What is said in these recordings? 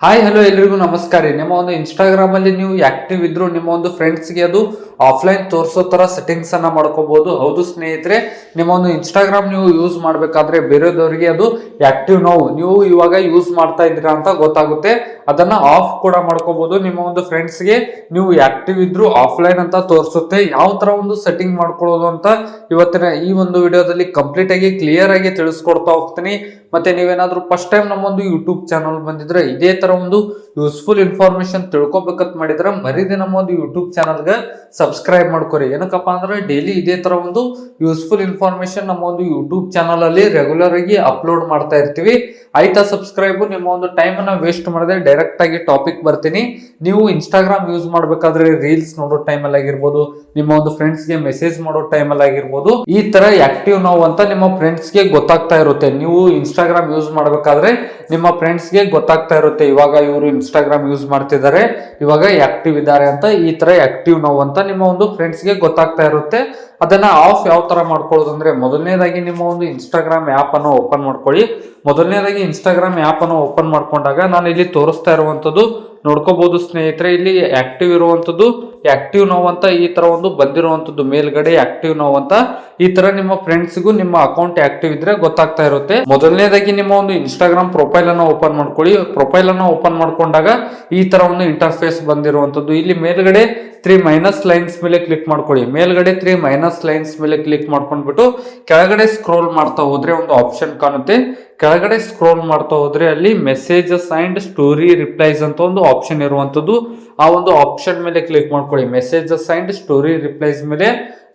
Hi hello ಎಲ್ರಿಗೂ ನಮಸ್ಕಾರ. ನಿಮ್ಮ ಒಂದು ಇನ್ಸ್ಟಾಗ್ರಾಮ್ ಅಲ್ಲಿ ನೀವು ಆಕ್ಟಿವ್ ಇದ್ರು ನಿಮ್ಮ ಒಂದು ಫ್ರೆಂಡ್ಸ್ಗೆ ಅದು ಆಫ್ಲೈನ್ ತೋರಿಸೋ ತರ ಸೆಟ್ಟಿಂಗ್ಸ್ ಅನ್ನ ಮಾಡ್ಕೋಬಹುದು. ಹೌದು ಸ್ನೇಹಿತರೆ, ನಿಮ್ಮ ಒಂದು ಇನ್ಸ್ಟಾಗ್ರಾಮ್ ನೀವು ಯೂಸ್ ಮಾಡ್ಬೇಕಾದ್ರೆ ಬೇರೆದವರಿಗೆ ಅದು ಆಕ್ಟಿವ್ ನೀವು ಇವಾಗ ಯೂಸ್ ಮಾಡ್ತಾ ಇದ್ದೀರಾ ಅಂತ ಗೊತ್ತಾಗುತ್ತೆ. ಅದನ್ನ ಆಫ್ ಕೂಡ ಮಾಡ್ಕೋಬಹುದು. ನಿಮ್ಮ ಒಂದು ಫ್ರೆಂಡ್ಸ್ಗೆ ನೀವು ಆಕ್ಟಿವ್ ಇದ್ರು ಆಫ್ಲೈನ್ ಅಂತ ತೋರಿಸುತ್ತೆ. ಯಾವ ತರ ಒಂದು ಸೆಟ್ಟಿಂಗ್ ಮಾಡ್ಕೊಳ್ಳೋದು ಅಂತ ಇವತ್ತಿನ ಈ ಒಂದು ವಿಡಿಯೋದಲ್ಲಿ ಕಂಪ್ಲೀಟ್ ಆಗಿ ಕ್ಲಿಯರ್ ಆಗಿ ತಿಳಿಸ್ಕೊಡ್ತಾ ಹೋಗ್ತೀನಿ. ಮತ್ತೆ ನೀವೇನಾದ್ರೂ ಫಸ್ಟ್ ಟೈಮ್ ನಮ್ಮೊಂದು ಯೂಟ್ಯೂಬ್ ಚಾನಲ್ ಬಂದಿದ್ರೆ ಇದೇ ತರ ಒಂದು ಯೂಸ್ಫುಲ್ ಇನ್ಫಾರ್ಮೇಶನ್ ತಿಳ್ಕೊಬೇಕಂತ ಮಾಡಿದ್ರೆ ಮರಿದೆ ನಮ್ಮ ಒಂದು ಯೂಟ್ಯೂಬ್ ಚಾನಲ್ಗೆ ಸಬ್ಸ್ಕ್ರೈಬ್ ಮಾಡ್ಕೊರಿ. ಏನಕ್ಕಪ್ಪ ಅಂದ್ರೆ ಡೈಲಿ ಇದೇ ತರ ಒಂದು ಯೂಸ್ಫುಲ್ ಇನ್ಫಾರ್ಮೇಶನ್ ನಮ್ಮ ಒಂದು ಯೂಟ್ಯೂಬ್ ಚಾನಲ್ ಅಲ್ಲಿ ರೆಗ್ಯುಲರ್ ಆಗಿ ಅಪ್ಲೋಡ್ ಮಾಡ್ತಾ ಇರ್ತೀವಿ. ಆಯ್ತಾ ಸಬ್ಸ್ಕ್ರೈಬ್? ನಿಮ್ಮ ಒಂದು ಟೈಮ್ ಅನ್ನ ವೇಸ್ಟ್ ಮಾಡದೆ ಡೈರೆಕ್ಟ್ ಆಗಿ ಟಾಪಿಕ್ ಬರ್ತೀನಿ. ನೀವು ಇನ್ಸ್ಟಾಗ್ರಾಮ್ ಯೂಸ್ ಮಾಡ್ಬೇಕಾದ್ರೆ ರೀಲ್ಸ್ ನೋಡೋ ಟೈಮ್ ಅಲ್ಲಿ ಆಗಿರ್ಬೋದು, ನಿಮ್ಮ ಒಂದು ಫ್ರೆಂಡ್ಸ್ ಗೆ ಮೆಸೇಜ್ ಮಾಡೋ ಟೈಮ್ ಅಲ್ಲಿ ಆಗಿರ್ಬೋದು, ಈ ತರ ಆಕ್ಟಿವ್ ಅಂತ ನಿಮ್ಮ ಫ್ರೆಂಡ್ಸ್ ಗೆ ಗೊತ್ತಾಗ್ತಾ ಇರುತ್ತೆ. ನೀವು ಇನ್ಸ್ಟಾಗ್ರಾಮ್ ಯೂಸ್ ಮಾಡ್ಬೇಕಾದ್ರೆ ನಿಮ್ಮ ಫ್ರೆಂಡ್ಸ್ ಗೆ ಗೊತ್ತಾಗ್ತಾ ಇರುತ್ತೆ, ಇವಾಗ ಇವರು ಇನ್ಸ್ಟಾಗ್ರಾಮ್ ಯೂಸ್ ಮಾಡ್ತಿದ್ದಾರೆ, ಇವಾಗ ಆಕ್ಟಿವ್ ಇದ್ದಾರೆ ಅಂತ. ಈ ತರ ಆಕ್ಟಿವ್ ಅಂತ ನಿಮ್ಮ ಒಂದು ಫ್ರೆಂಡ್ಸ್ ಗೆ ಗೊತ್ತಾಗ್ತಾ ಇರುತ್ತೆ. ಅದನ್ನ ಆಫ್ ಯಾವ ತರ ಮಾಡ್ಕೊಳ್ಳೋದು ಅಂದ್ರೆ, ಮೊದಲನೇದಾಗಿ ನಿಮ್ಮ ಒಂದು ಇನ್ಸ್ಟಾಗ್ರಾಮ್ ಆಪ್ ಅನ್ನು ಓಪನ್ ಮಾಡ್ಕೊಳ್ಳಿ. ಮೊದಲನೇದಾಗಿ ಇನ್ಸ್ಟಾಗ್ರಾಮ್ ಆಪ್ ಅನ್ನು ಓಪನ್ ಮಾಡ್ಕೊಂಡಾಗ ನಾನು ಇಲ್ಲಿ ತೋರಿಸ್ತಾ ಇರುವಂತದ್ದು ನೋಡ್ಕೋಬಹುದು ಸ್ನೇಹಿತರೆ. ಇಲ್ಲಿ ಆಕ್ಟಿವ್ ಇರುವಂತದ್ದು ಆಕ್ಟಿವ್ ಅಂತ ಈ ತರ ಒಂದು ಬಂದಿರುವಂತದ್ದು ಮೇಲ್ಗಡೆ ಆಕ್ಟಿವ್ ಅಂತ. ಈ ತರ ನಿಮ್ಮ ಫ್ರೆಂಡ್ಸ್ಗೂ ನಿಮ್ಮ ಅಕೌಂಟ್ ಆಕ್ಟಿವ್ ಇದ್ರೆ ಗೊತ್ತಾಗ್ತಾ ಇರುತ್ತೆ. ಮೊದಲನೇದಾಗಿ ನಿಮ್ಮ ಒಂದು ಇನ್ಸ್ಟಾಗ್ರಾಮ್ ಪ್ರೊಫೈಲ್ ಅನ್ನ ಓಪನ್ ಮಾಡ್ಕೊಳ್ಳಿ. ಪ್ರೊಫೈಲ್ ಅನ್ನ ಓಪನ್ ಮಾಡ್ಕೊಂಡಾಗ ಈ ತರ ಒಂದು ಇಂಟರ್ಫೇಸ್ ಬಂದಿರುವಂತದ್ದು. ಇಲ್ಲಿ ಮೇಲ್ಗಡೆ 3 ಮೈನಸ್ ಲೈನ್ಸ್ ಮೇಲೆ ಕ್ಲಿಕ್ ಮಾಡ್ಕೊಳ್ಳಿ. ಮೇಲ್ಗಡೆ 3 ಮೈನಸ್ ಲೈನ್ಸ್ ಮೇಲೆ ಕ್ಲಿಕ್ ಮಾಡ್ಕೊಂಡ್ಬಿಟ್ಟು ಕೆಳಗಡೆ ಸ್ಕ್ರೋಲ್ ಮಾಡ್ತಾ ಹೋದ್ರೆ ಒಂದು ಆಪ್ಷನ್ ಕಾಣುತ್ತೆ. ಕೆಳಗಡೆ ಸ್ಕ್ರೋಲ್ ಮಾಡ್ತಾ ಹೋದ್ರೆ ಅಲ್ಲಿ ಮೆಸೇಜಸ್ ಅಂಡ್ ಸ್ಟೋರಿ ರಿಪ್ಲೈಸ್ ಅಂತ ಒಂದು ಆಪ್ಷನ್ ಇರುವಂತದ್ದು. ಆ ಒಂದು ಆಪ್ಷನ್ ಮೇಲೆ ಕ್ಲಿಕ್ ಮಾಡ್ಕೊಳ್ಳಿ. ಮೆಸೇಜಸ್ ಅಂಡ್ ಸ್ಟೋರಿ ರಿಪ್ಲೈಸ್ ಮೇಲೆ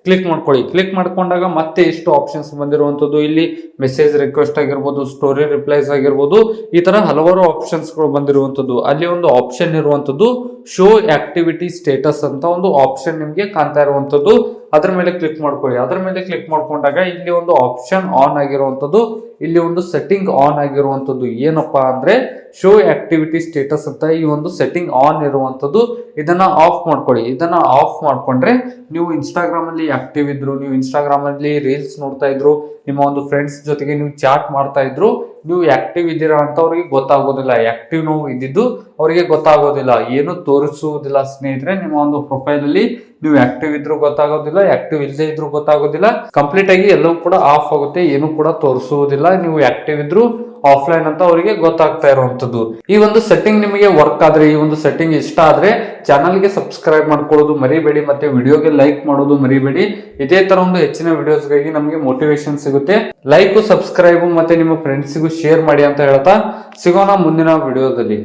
ಕ್ಲಿಕ್ ಮಾಡ್ಕೊಳ್ಳಿ. ಕ್ಲಿಕ್ ಮಾಡ್ಕೊಂಡಾಗ ಮತ್ತೆ ಇಷ್ಟು ಆಪ್ಷನ್ಸ್ ಬಂದಿರುವಂತದ್ದು. ಇಲ್ಲಿ ಮೆಸೇಜ್ ರಿಕ್ವೆಸ್ಟ್ ಆಗಿರ್ಬೋದು, ಸ್ಟೋರಿ ರಿಪ್ಲೈಸ್ ಆಗಿರ್ಬೋದು, ಈ ತರ ಹಲವಾರು ಆಪ್ಷನ್ಸ್ ಗಳು ಬಂದಿರುವಂತದ್ದು. ಅಲ್ಲಿ ಒಂದು ಆಪ್ಷನ್ ಇರುವಂತದ್ದು ಶೋ ಆಕ್ಟಿವಿಟಿ ಸ್ಟೇಟಸ್ ಅಂತ ಒಂದು ಆಪ್ಷನ್ ನಿಮ್ಗೆ ಕಾಣ್ತಾ ಇರುವಂತದ್ದು. ಅದ್ರ ಮೇಲೆ ಕ್ಲಿಕ್ ಮಾಡ್ಕೊಳ್ಳಿ. ಅದ್ರ ಮೇಲೆ ಕ್ಲಿಕ್ ಮಾಡ್ಕೊಂಡಾಗ ಇಲ್ಲಿ ಒಂದು ಆಪ್ಷನ್ ಆನ್ ಆಗಿರುವಂತದ್ದು, ಇಲ್ಲಿ ಒಂದು ಸೆಟ್ಟಿಂಗ್ ಆನ್ ಆಗಿರುವಂತದ್ದು. ಏನಪ್ಪಾ ಅಂದ್ರೆ ಶೋ ಆಕ್ಟಿವಿಟಿ ಸ್ಟೇಟಸ್ ಅಂತ ಈ ಒಂದು ಸೆಟ್ಟಿಂಗ್ ಆನ್ ಇರುವಂತದ್ದು. ಇದನ್ನ ಆಫ್ ಮಾಡ್ಕೊಳ್ಳಿ. ಇದನ್ನ ಆಫ್ ಮಾಡ್ಕೊಂಡ್ರೆ ನೀವು ಇನ್ಸ್ಟಾಗ್ರಾಮ್ ಅಲ್ಲಿ ಆಕ್ಟಿವ್ ಇದ್ರು, ನೀವು ಇನ್ಸ್ಟಾಗ್ರಾಮ್ ಅಲ್ಲಿ ರೀಲ್ಸ್ ನೋಡ್ತಾ ಇದ್ರು, ನಿಮ್ಮ ಒಂದು ಫ್ರೆಂಡ್ಸ್ ಜೊತೆಗೆ ನೀವು ಚಾಟ್ ಮಾಡ್ತಾ ಇದ್ರು, ನೀವು ಆಕ್ಟಿವ್ ಇದ್ದೀರಾ ಅಂತ ಅವ್ರಿಗೆ ಗೊತ್ತಾಗೋದಿಲ್ಲ. ಆಕ್ಟಿವ್ ಇದ್ದಿದ್ದು ಅವರಿಗೆ ಗೊತ್ತಾಗೋದಿಲ್ಲ, ಏನು ತೋರಿಸುವುದಿಲ್ಲ ಸ್ನೇಹಿತರೆ. ನಿಮ್ಮ ಒಂದು ಪ್ರೊಫೈಲ್ ಅಲ್ಲಿ ನೀವು ಆಕ್ಟಿವ್ ಇದ್ರು ಗೊತ್ತಾಗೋದಿಲ್ಲ, ಆಕ್ಟಿವ್ ಇಲ್ಲದೆ ಇದ್ರು ಗೊತ್ತಾಗೋದಿಲ್ಲ. ಕಂಪ್ಲೀಟ್ ಆಗಿ ಎಲ್ಲವೂ ಕೂಡ ಆಫ್ ಆಗುತ್ತೆ, ಏನು ಕೂಡ ತೋರಿಸುವುದಿಲ್ಲ. ನೀವು ಆಕ್ಟಿವ್ ಇದ್ರು ಆಫ್ಲೈನ್ ಅಂತ ಅವರಿಗೆ ಗೊತ್ತಾಗ್ತಾ ಇರುವಂತದ್ದು. ಈ ಒಂದು ಸೆಟ್ಟಿಂಗ್ ನಿಮಗೆ ವರ್ಕ್ ಆದ್ರೆ, ಈ ಒಂದು ಸೆಟ್ಟಿಂಗ್ ಇಷ್ಟ ಆದ್ರೆ ಚಾನಲ್ಗೆ ಸಬ್ಸ್ಕ್ರೈಬ್ ಮಾಡ್ಕೊಳ್ಳೋದು ಮರಿಬೇಡಿ. ಮತ್ತೆ ವಿಡಿಯೋಗೆ ಲೈಕ್ ಮಾಡೋದು ಮರಿಬೇಡಿ. ಇದೇ ತರ ಒಂದು ಹೆಚ್ಚಿನ ವಿಡಿಯೋಸ್ಗಾಗಿ ನಮಗೆ ಮೋಟಿವೇಶನ್ ಸಿಗುತ್ತೆ. ಲೈಕ್, ಸಬ್ಸ್ಕ್ರೈಬ್ ಮತ್ತೆ ನಿಮ್ಮ ಫ್ರೆಂಡ್ಸ್ಗೂ ಶೇರ್ ಮಾಡಿ ಅಂತ ಹೇಳ್ತಾ ಸಿಗೋಣ ಮುಂದಿನ ವಿಡಿಯೋದಲ್ಲಿ.